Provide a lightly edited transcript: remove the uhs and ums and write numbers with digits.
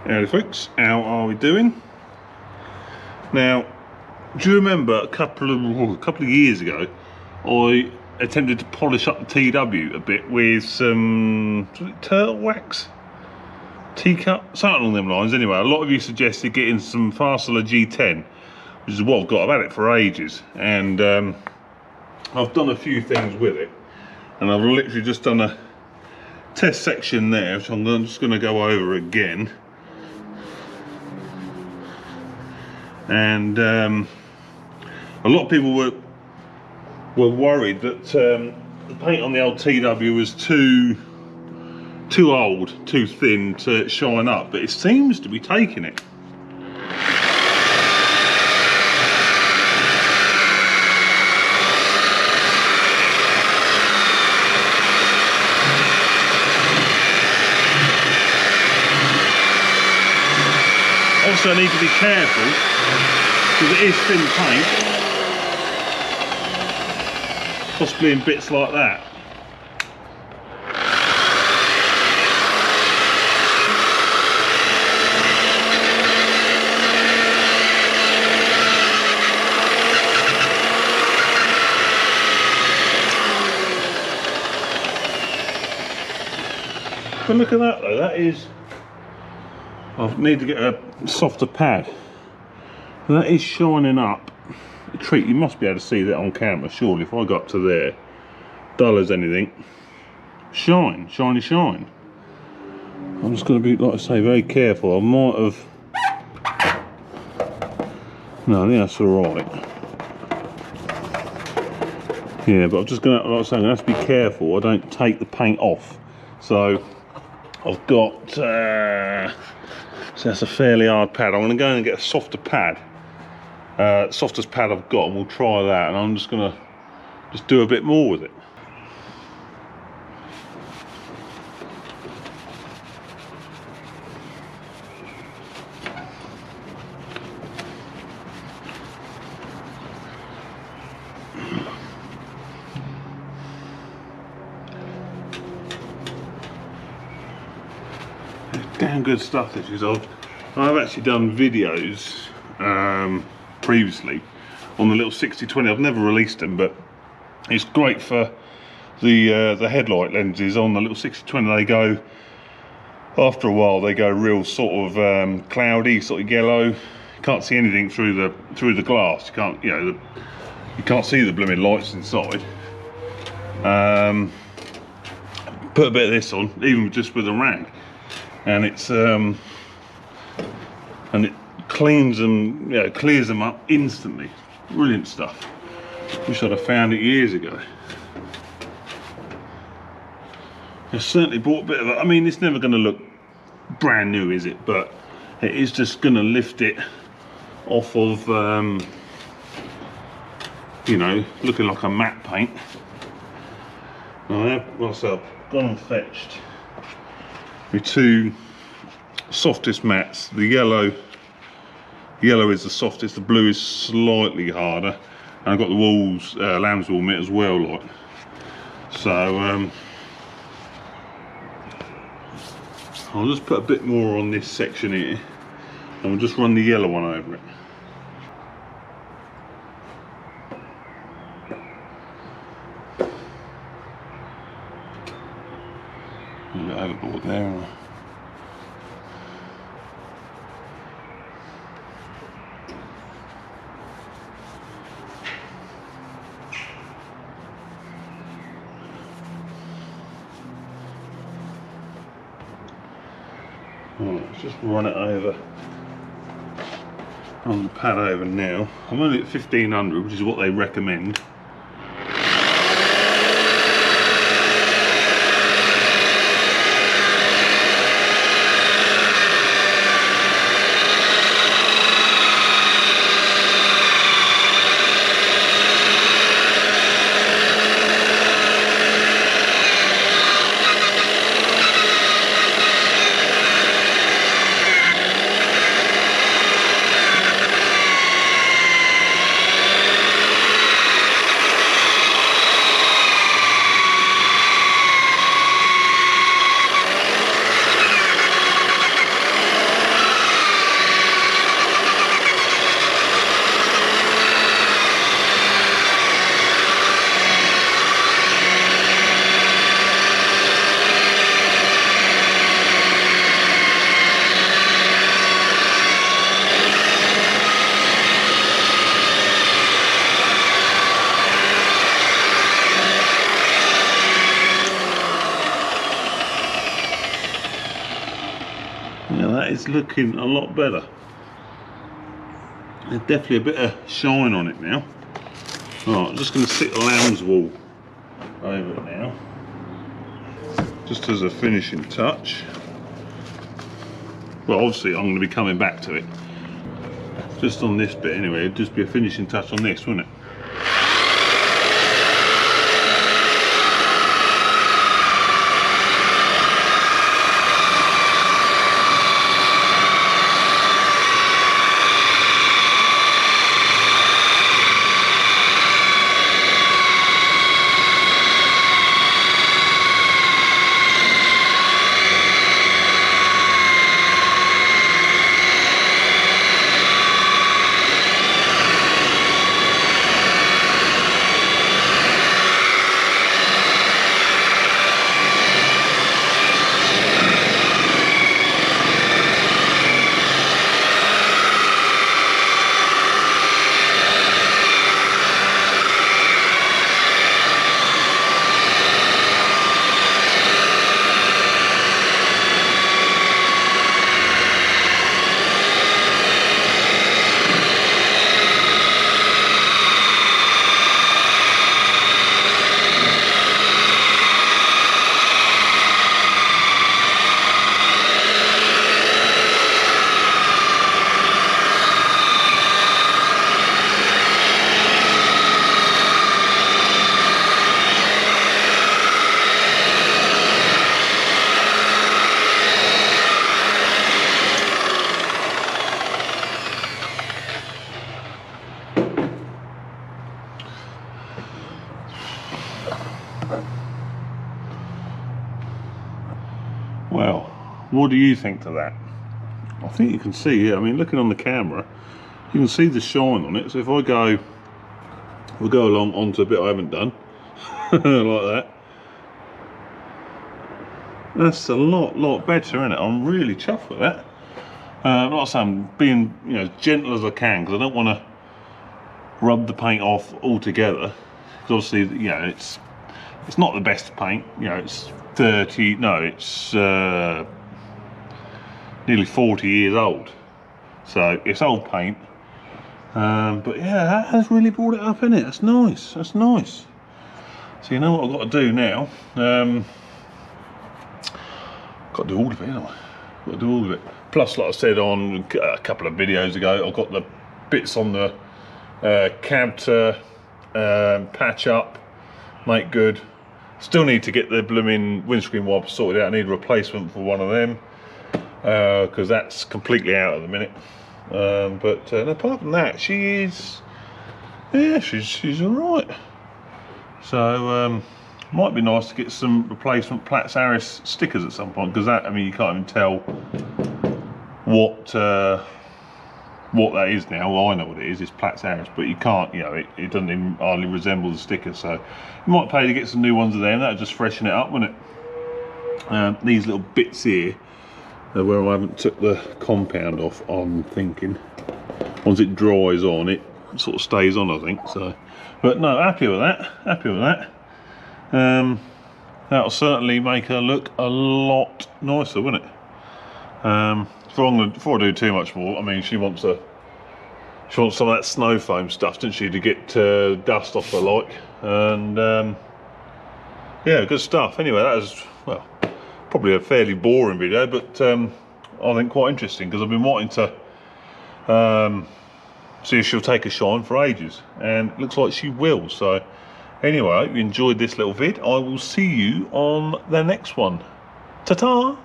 Howdy folks, how are we doing? Now, do you remember a couple of years ago, I attempted to polish up the TW a bit with some turtle wax, teacup, something along them lines. Anyway, a lot of you suggested getting some Farecla G10, which is what I've got. I've had it for ages, and I've done a few things with it, and I've literally just done a test section there, which I'm just going to go over again. And a lot of people were worried that the paint on the old TW was too old, too thin to shine up, but it seems to be taking it. Also, I need to be careful because it is thin paint, possibly in bits like that. But look at that though, that is... I need to get a softer pad. That is shining up a treat. You must be able to see that on camera, surely. If I got up to there, dull as anything, shine, shiny shine. I'm just going to be, like I say, very careful. I might have... No, I think that's alright. Yeah, but I'm just going to, like I say, I'm going to have to be careful I don't take the paint off. So I've got... so that's a fairly hard pad. I'm going to go and get a softer pad, softest pad I've got, and we'll try that. And I'm just going to do a bit more with it. Damn good stuff this is. I've actually done videos previously on the little 60-20. I've never released them, but it's great for the headlight lenses on the little 60-20. They go, after a while, they go real sort of cloudy, sort of yellow. You can't see anything through the glass. You can't, you can't see the blooming lights inside. Put a bit of this on, even just with a rag. And it's and it cleans them, clears them up instantly. Brilliant stuff. Wish I'd have found it years ago. I certainly bought a bit of it. I mean, it's never going to look brand new, is it? But it is just going to lift it off of, looking like a matte paint. I have myself gone and fetched my two softest mattes. The yellow is the softest, the blue is slightly harder, and I've got the walls, lamb's wool mitt as well, like. So I'll just put a bit more on this section here, and we'll just run the yellow one over it. A bit overboard there. Right, let's just run it over on the pad over now. I'm only at 1500, which is what they recommend. is looking a lot better. There's definitely a bit of shine on it now. Right, I'm just going to stick the lamb's wool over it now, just as a finishing touch. Well, obviously I'm going to be coming back to it. Just on this bit anyway, it'd just be a finishing touch on this, wouldn't it? Well, what do you think to that? I think you can see, yeah, I mean, looking on the camera, you can see the shine on it. So if I go, we'll go along onto a bit I haven't done, like that. That's a lot better, isn't it? I'm really chuffed with that. Like I say, I'm being, you know, as gentle as I can, because I don't want to rub the paint off altogether. Because obviously, you know, it's not the best paint. You know, it's it's nearly 40 years old, so it's old paint. But yeah, that has really brought it up, isn't it? That's nice. That's nice. So you know what I've got to do now? Got to do all of it, haven't I? Got to do all of it. Plus, like I said on a couple of videos ago, I've got the bits on the cab to patch up, make good. Still need to get the blooming windscreen wipers sorted out. I need a replacement for one of them, because that's completely out at the minute. But apart from that, she's all right. So might be nice to get some replacement Platts Harris stickers at some point, because that, I mean, you can't even tell what that is now. Well, I know what it is. It's Platts Harris, but you can't, you know, it doesn't even hardly resemble the sticker. So you might pay to get some new ones of them. That'll just freshen it up, wouldn't it? These little bits here, where I haven't took the compound off, I'm thinking once it dries on, it sort of stays on, I think. So, but no, happy with that. Happy with that. That'll certainly make her look a lot nicer, won't it? Before I do too much more, I mean, she wants some of that snow foam stuff, doesn't she, to get dust off her like, and yeah, good stuff. Anyway, that was, well, probably a fairly boring video, but I think quite interesting, because I've been wanting to see if she'll take a shine for ages, and it looks like she will. So anyway, I hope you enjoyed this little vid. I will see you on the next one. Ta-ta!